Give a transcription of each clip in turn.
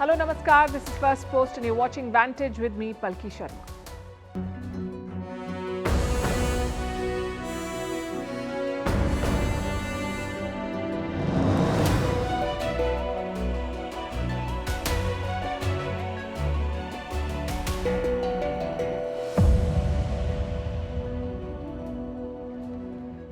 Hello, Namaskar. This is Firstpost and you're watching Vantage with me, Palki Sharma.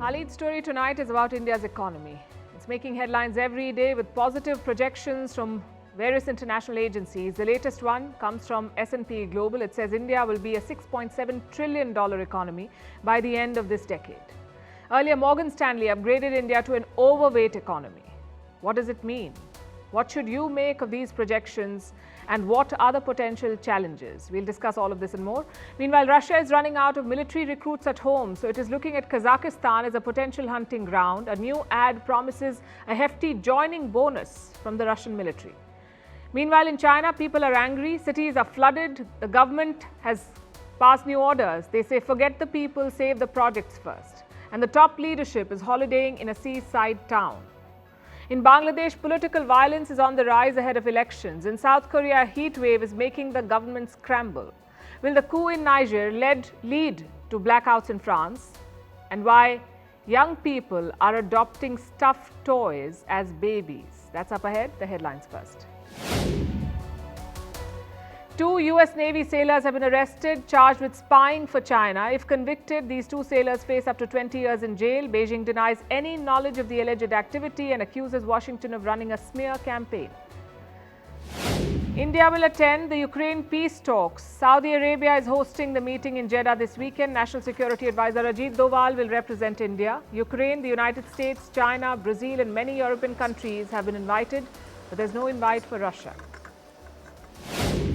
Our lead story tonight is about India's economy. It's making headlines every day with positive projections from various international agencies. The latest one comes from S&P Global. It says India will be a $6.7 trillion economy by the end of this decade. Earlier, Morgan Stanley upgraded India to an overweight economy. What does it mean? What should you make of these projections and what are the potential challenges? We'll discuss all of this and more. Meanwhile, Russia is running out of military recruits at home, so it is looking at Kazakhstan as a potential hunting ground. A new ad promises a hefty joining bonus from the Russian military. Meanwhile, in China, people are angry. Cities are flooded. The government has passed new orders. They say, forget the people, save the projects first. And the top leadership is holidaying in a seaside town. In Bangladesh, political violence is on the rise ahead of elections. In South Korea, a heat wave is making the government scramble. Will the coup in Niger lead to blackouts in France? And why young people are adopting stuffed toys as babies? That's up ahead. The headlines first. 2 US Navy sailors have been arrested, charged with spying for China. If convicted, these 2 sailors face up to 20 years in jail. Beijing denies any knowledge of the alleged activity and accuses Washington of running a smear campaign. India will attend the Ukraine peace talks. Saudi Arabia is hosting the meeting in Jeddah this weekend. National Security Advisor Ajit Doval will represent India. Ukraine, the United States, China, Brazil and many European countries have been invited, but there's no invite for Russia.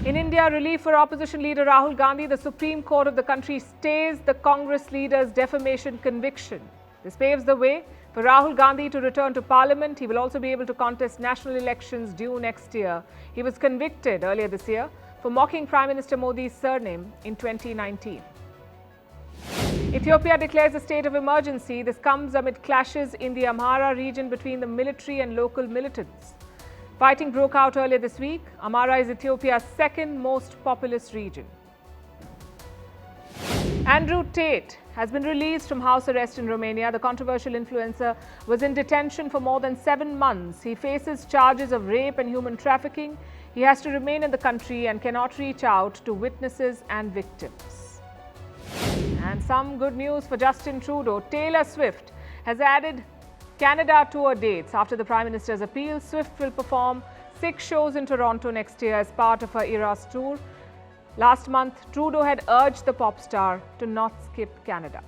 In India, relief for opposition leader Rahul Gandhi. The Supreme Court of the country stays the Congress leader's defamation conviction. This paves the way for Rahul Gandhi to return to Parliament. He will also be able to contest national elections due next year. He was convicted earlier this year for mocking Prime Minister Modi's surname in 2019. Ethiopia declares a state of emergency. This comes amid clashes in the Amhara region between the military and local militants. Fighting broke out earlier this week. Amhara is Ethiopia's second most populous region. Andrew Tate has been released from house arrest in Romania. The controversial influencer was in detention for more than 7 months. He faces charges of rape and human trafficking. He has to remain in the country and cannot reach out to witnesses and victims. And some good news for Justin Trudeau. Taylor Swift has added Canada tour dates. After the Prime Minister's appeal, Swift will perform 6 shows in Toronto next year as part of her Eras tour. Last month, Trudeau had urged the pop star to not skip Canada.